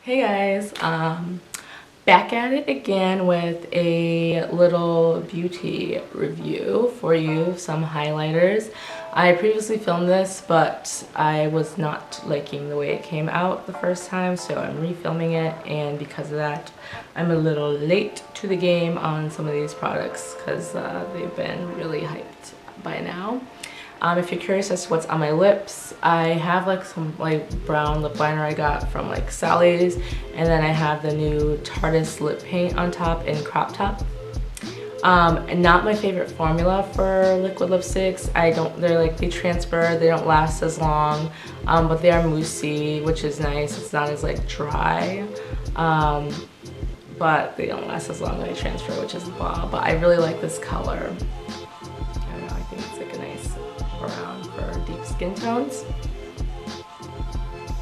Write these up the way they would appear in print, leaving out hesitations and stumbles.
Hey guys, back at it again with a little beauty review for you, some highlighters. I previously filmed this, but I was not liking the way it came out the first time, so I'm refilming it, and because of that, I'm a little late to the game on some of these products because they've been really hyped by now. If you're curious as to what's on my lips, I have like some like brown lip liner I got from like Sally's, and then I have the new Tarte's lip paint on top in Crop Top. And not my favorite formula for liquid lipsticks. They transfer, they don't last as long, but they are moussey, which is nice. It's not as like dry, but they don't last as long when they transfer, which is blah. But I really like this color. I don't know, I think it's like a nice brown for deep skin tones,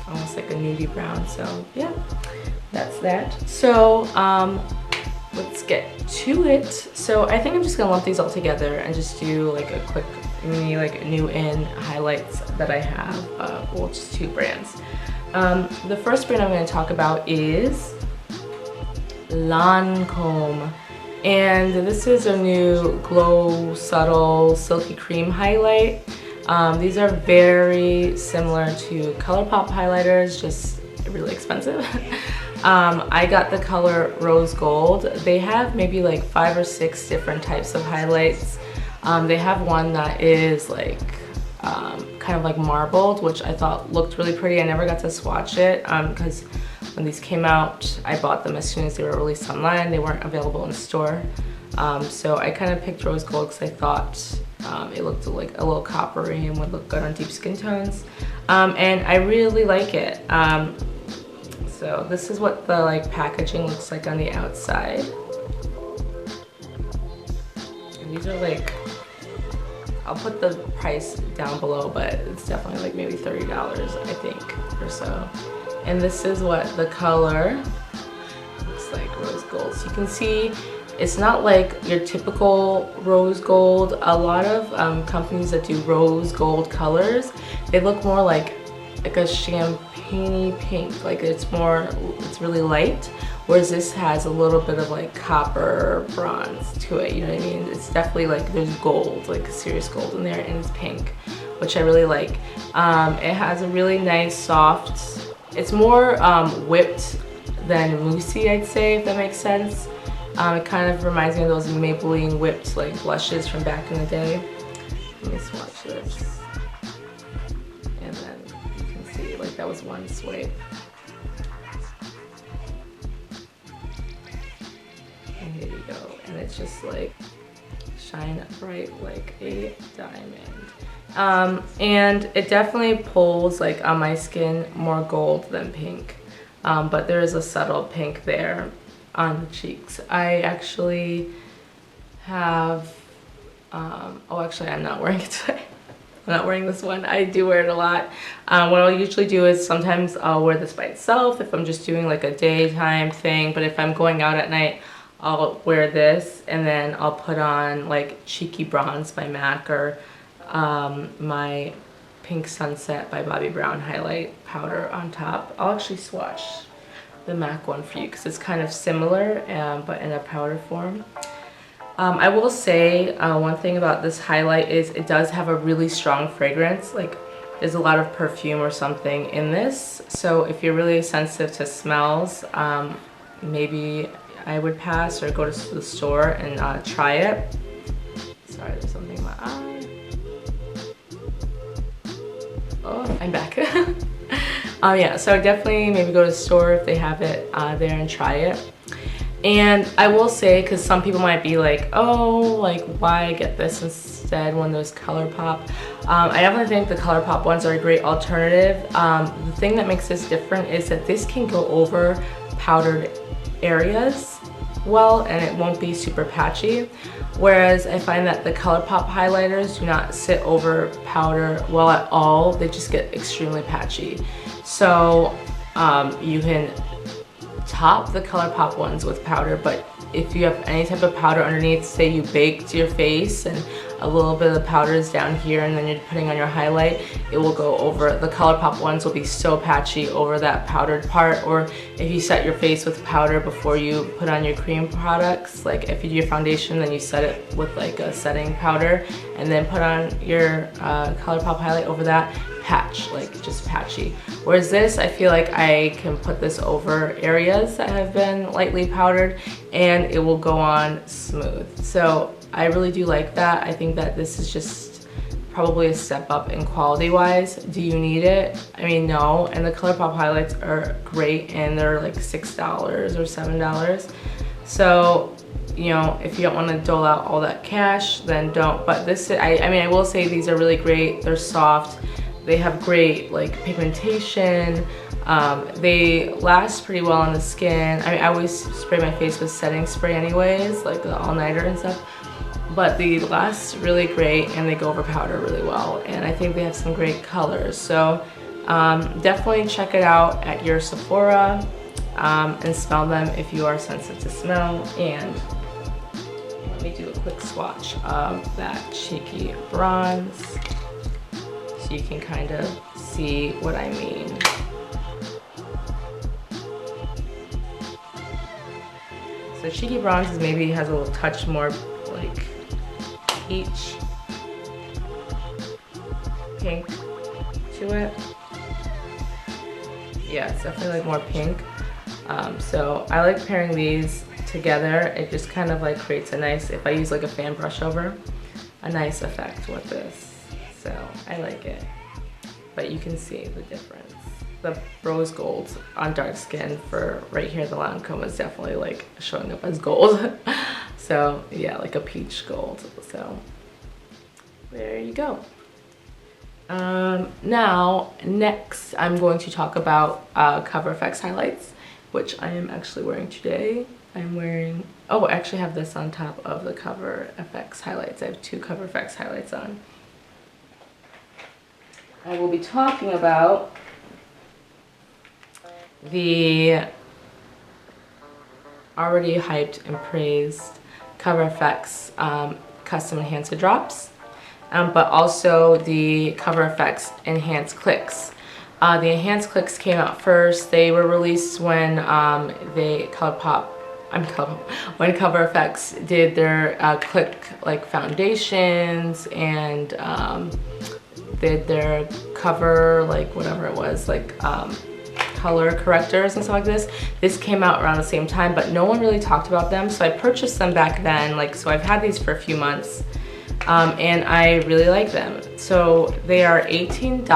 almost like a nudie brown. So yeah, that's that. So let's get to it. So I think I'm just gonna lump these all together and just do like a quick mini like new in highlights that I have. Well, just two brands. The first brand I'm going to talk about is Lancome. And this is a new Glow Subtle Silky Cream highlight. These are very similar to ColourPop highlighters, just really expensive. I got the color Rose Gold. They have maybe like 5 or 6 different types of highlights. They have one that is like kind of like marbled, which I thought looked really pretty. I never got to swatch it because when these came out, I bought them as soon as they were released online. They weren't available in the store. So I kind of picked Rose Gold because I thought it looked like a little coppery and would look good on deep skin tones. And I really like it. So this is what the like packaging looks like on the outside. And these are like, I'll put the price down below, but it's definitely like maybe $30, I think, or so. And this is what the color looks like, rose gold. So you can see it's not like your typical rose gold. A lot of companies that do rose gold colors, they look more like a champagne pink. Like it's really light. Whereas this has a little bit of like copper bronze to it, you know what I mean? It's definitely like there's gold, like serious gold in there, and it's pink, which I really like. It has a really nice soft, it's more whipped than moussey, I'd say, if that makes sense. It kind of reminds me of those Maybelline whipped like blushes from back in the day. Let me swatch this. And then you can see like that was one swipe. And here you go. And it's just like shine bright like a diamond. And it definitely pulls like on my skin more gold than pink, but there is a subtle pink there on the cheeks. I actually have oh, actually I'm not wearing it today. I'm not wearing this one. I do wear it a lot. What I'll usually do is sometimes I'll wear this by itself if I'm just doing like a daytime thing, but if I'm going out at night, I'll wear this, and then I'll put on like Cheeky Bronze by MAC, or my Pink Sunset by Bobbi Brown highlight powder on top. I'll actually swatch the MAC one for you because it's kind of similar, but in a powder form. I will say one thing about this highlight is it does have a really strong fragrance. Like there's a lot of perfume or something in this. So if you're really sensitive to smells, maybe I would pass or go to the store and try it. Sorry, there's something in my eye. Oh, I'm back. Yeah, so definitely maybe go to the store if they have it there and try it. And I will say, because some people might be like, oh, like why get this instead when there's ColourPop? I definitely think the ColourPop ones are a great alternative. The thing that makes this different is that this can go over powdered areas well, and it won't be super patchy. Whereas I find that the ColourPop highlighters do not sit over powder well at all. They just get extremely patchy. So you can top the ColourPop ones with powder, but if you have any type of powder underneath, say you baked your face and a little bit of the powder is down here and then you're putting on your highlight, it will go over. The ColourPop ones will be so patchy over that powdered part. Or if you set your face with powder before you put on your cream products, like if you do your foundation, then you set it with like a setting powder and then put on your ColourPop highlight over that, patch, like just patchy. Whereas this, I feel like I can put this over areas that have been lightly powdered and it will go on smooth. So I really do like that. I think that this is just probably a step up in quality wise. Do you need it? I mean, no. And the ColourPop highlights are great and they're like $6 or $7. So, you know, if you don't want to dole out all that cash, then don't. But this, I mean, I will say these are really great. They're soft. They have great like pigmentation. They last pretty well on the skin. I mean, I always spray my face with setting spray anyways, like the all-nighter and stuff. But they last really great and they go over powder really well. And I think they have some great colors. So definitely check it out at your Sephora and smell them if you are sensitive to smell. And let me do a quick swatch of that cheeky bronze so you can kind of see what I mean. So cheeky bronze is maybe has a little touch more like peach, pink to it. Yeah, it's definitely like more pink. So I like pairing these together. It just kind of like creates a nice, if I use like a fan brush over, a nice effect with this. So I like it, but you can see the difference. The rose gold on dark skin for right here, the Lancome is definitely like showing up as gold. So yeah, like a peach gold. So there you go. Now, next I'm going to talk about Cover FX highlights, which I am actually wearing today. I'm wearing, oh, I actually have this on top of the Cover FX highlights. I have two Cover FX highlights on. I will be talking about the already hyped and praised Cover FX custom enhancer drops, but also the Cover FX enhanced clicks. The enhanced clicks came out first. They were released when when Cover FX did their click like foundations and did their cover like whatever it was like color correctors and stuff like this. This came out around the same time, but no one really talked about them, so I purchased them back then. Like, so I've had these for a few months, and I really like them. So they are $18.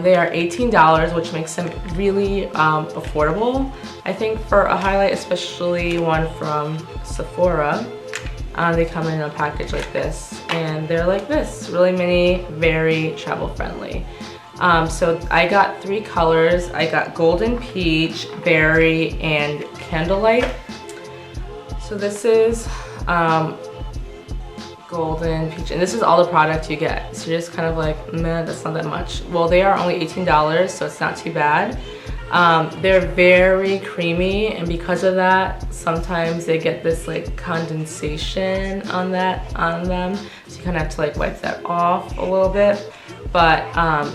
They are $18, which makes them really affordable, I think, for a highlight, especially one from Sephora. They come in a package like this, and they're like this, really mini, very travel friendly. So I got three colors. I got golden peach, berry, and candlelight. So this is golden peach, and this is all the product you get. So you're just kind of like, meh, that's not that much. Well, they are only $18, so it's not too bad. They're very creamy, and because of that, sometimes they get this like condensation on them. So you kind of have to like wipe that off a little bit. But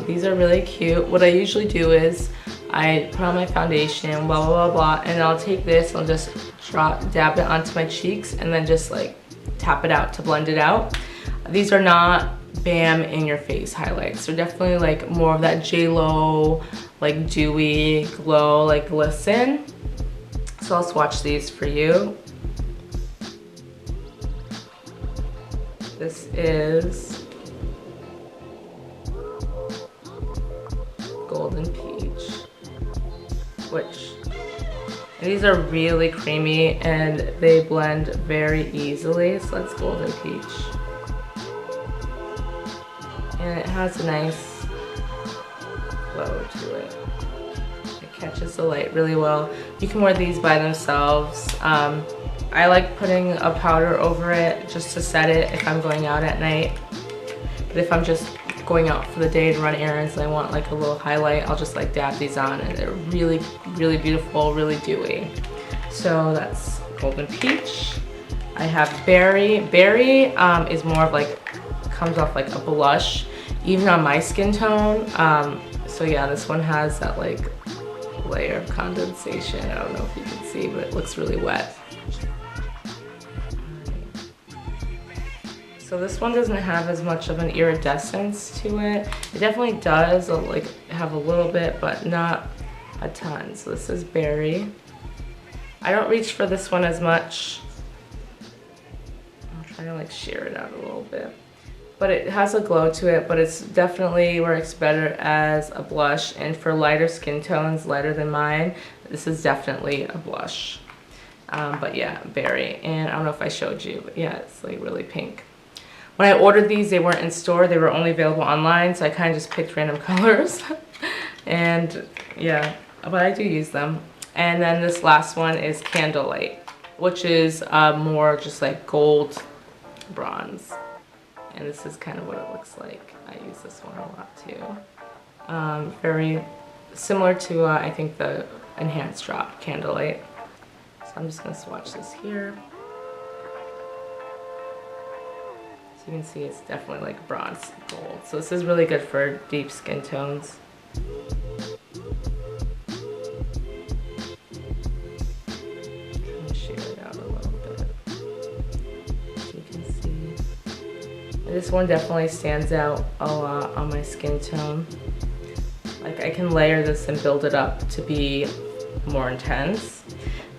these are really cute. What I usually do is I put on my foundation, blah, blah, blah, blah, and I'll take this and I'll just dab it onto my cheeks and then just like tap it out to blend it out. These are not bam in your face highlights. They're definitely like more of that J-Lo, like dewy glow, like glisten. So I'll swatch these for you. This is golden peach, which these are really creamy and they blend very easily. So that's golden peach, and it has a nice glow to it. It catches the light really well. You can wear these by themselves. I like putting a powder over it just to set it if I'm going out at night. But if I'm just going out for the day to run errands and I want like a little highlight, I'll just like dab these on, and they're really, really beautiful, really dewy. So that's Golden Peach. I have Berry. Berry is more of like, comes off like a blush, even on my skin tone. So yeah, this one has that like layer of condensation. I don't know if you can see, but it looks really wet. So this one doesn't have as much of an iridescence to it. It definitely does like have a little bit, but not a ton. So this is Berry. I don't reach for this one as much. I'm trying to like sheer it out a little bit. But it has a glow to it, but it's definitely works better as a blush. And for lighter skin tones, lighter than mine, this is definitely a blush. But yeah, Berry. And I don't know if I showed you, but yeah, it's like really pink. When I ordered these, they weren't in store. They were only available online, so I kind of just picked random colors. And yeah, but I do use them. And then this last one is Candlelight, which is more just like gold bronze. And this is kind of what it looks like. I use this one a lot too. Very similar to, I think, the Enhanced Drop Candlelight. So I'm just gonna swatch this here. So you can see it's definitely like bronze gold. So this is really good for deep skin tones. This one definitely stands out a lot on my skin tone. Like I can layer this and build it up to be more intense.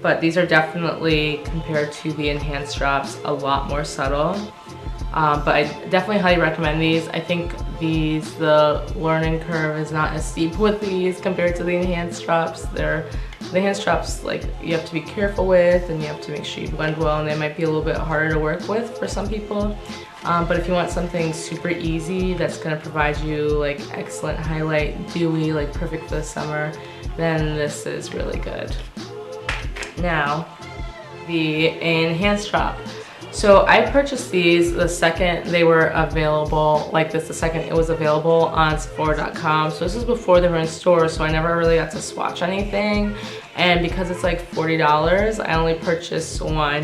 But these are definitely, compared to the Enhanced Drops, a lot more subtle. But I definitely highly recommend these. I think these, the learning curve is not as steep with these compared to the Enhanced Drops. The Enhanced Drops, like, you have to be careful with, and you have to make sure you blend well, and they might be a little bit harder to work with for some people. But if you want something super easy that's gonna provide you like excellent highlight, dewy, like perfect for the summer, then this is really good. Now, the Enhanced Drop. So I purchased these the second they were available, like this, the second it was available on Sephora.com. So this is before they were in stores, so I never really got to swatch anything. And because it's like $40, I only purchased one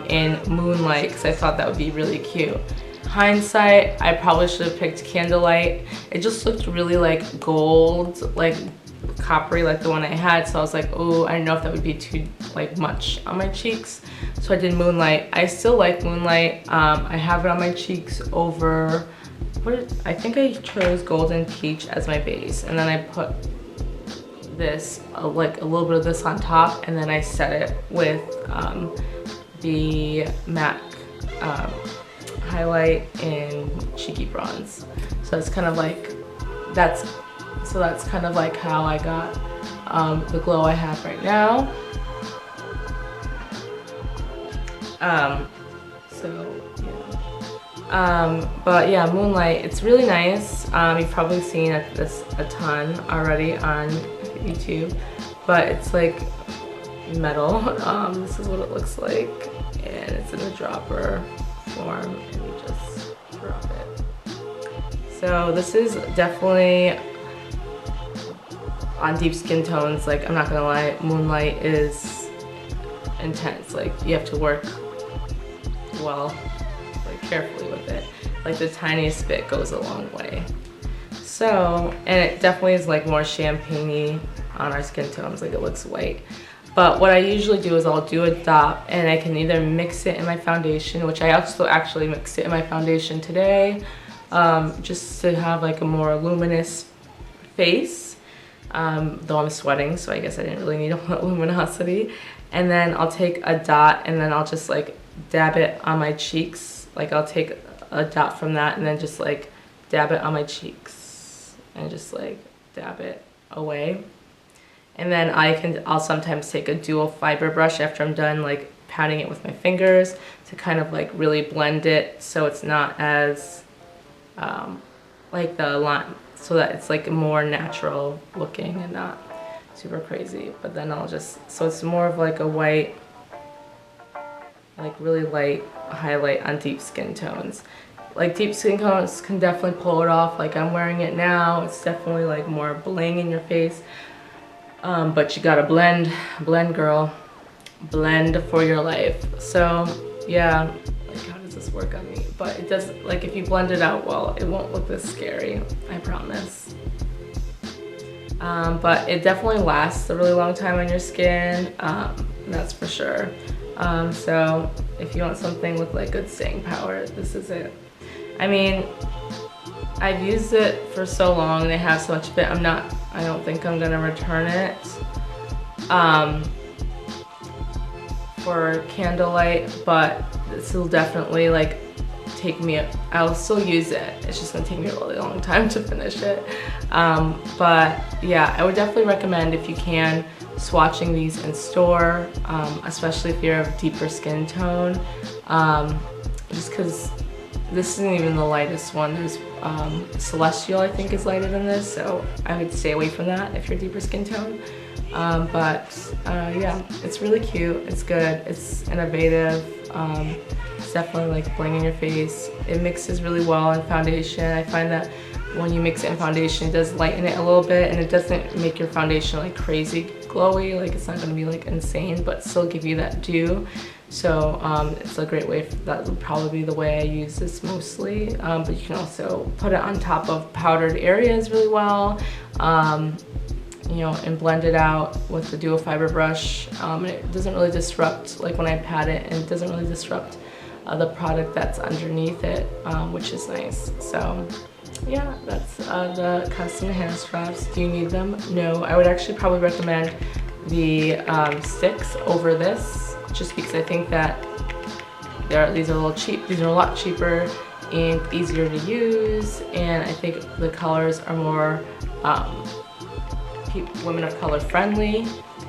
in Moonlight because I thought that would be really cute. Hindsight, I probably should have picked Candlelight. It just looked really like gold, like coppery, like the one I had. So I was like, oh, I don't know if that would be too like much on my cheeks. So I did Moonlight. I still like Moonlight. I have it on my cheeks over, I think I chose Golden Peach as my base. And then I put this, like a little bit of this on top, and then I set it with the MAC highlight in Cheeky Bronze. So it's kind of like, that's kind of like how I got the glow I have right now. But yeah, Moonlight, it's really nice. You've probably seen this a ton already on YouTube, but it's like metal. This is what it looks like, and it's in a dropper form, and you just drop it. So this is definitely on deep skin tones. Like, I'm not gonna lie, Moonlight is intense. Like, you have to work well, like carefully with it. Like the tiniest bit goes a long way. So, and it definitely is like more champagne-y on our skin tones, like it looks white. But what I usually do is I'll do a dot, and I can either mix it in my foundation, which I also actually mixed it in my foundation today, just to have like a more luminous face, though I'm sweating, so I guess I didn't really need a luminosity. And then I'll take a dot, and then I'll just like dab it on my cheeks. Like I'll take a dot from that and then just like dab it on my cheeks and just like dab it away. And then I'll sometimes take a dual fiber brush after I'm done like patting it with my fingers to kind of like really blend it so it's not as like the line, so that it's like more natural looking and not super crazy. But then I'll just, so it's more of like a white, like really light highlight on deep skin tones. Like deep skin tones can definitely pull it off, like I'm wearing it now. It's definitely like more bling in your face, but you gotta blend girl. blend for your life. So yeah, like how does this work on me? But it does, like if you blend it out well, it won't look this scary, I promise. But it definitely lasts a really long time on your skin, that's for sure. So if you want something with like good staying power, this is it. I mean, I've used it for so long and they have so much of it. I don't think I'm gonna return it for candlelight, but this will definitely like take me, I'll still use it. It's just gonna take me a really long time to finish it. But yeah, I would definitely recommend, if you can, swatching these in store, especially if you're of deeper skin tone, just because this isn't even the lightest one. There's Celestial, I think, is lighter than this, so I would stay away from that if you're deeper skin tone. Yeah, it's really cute, it's good, it's innovative, it's definitely like bling in your face. It mixes really well in foundation. I find that when you mix it in foundation, it does lighten it a little bit, and it doesn't make your foundation like crazy glowy, like it's not going to be like insane, but still give you that dew. So it's a great way, that would probably be the way I use this mostly, but you can also put it on top of powdered areas really well, you know, and blend it out with the dual fiber brush. And it doesn't really disrupt, like when I pat it, and it doesn't really disrupt the product that's underneath it, which is nice. So yeah, that's the custom hand straps. Do you need them? No, I would actually probably recommend the sticks over this, just because I think that these are a little cheap. These are a lot cheaper and easier to use, and I think the colors are more women of color friendly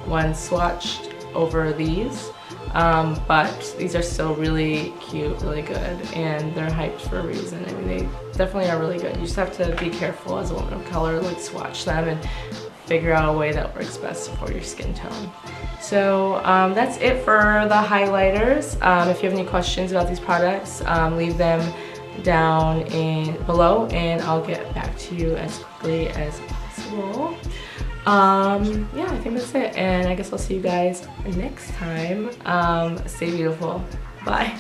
when swatched over these. But these are still really cute, really good, and they're hyped for a reason. I mean, they definitely are really good. You just have to be careful as a woman of color, like swatch them and figure out a way that works best for your skin tone. So that's it for the highlighters. If you have any questions about these products, leave them down below, and I'll get back to you as quickly as possible. Yeah, I think that's it, and I guess I'll see you guys next time. Stay beautiful. Bye.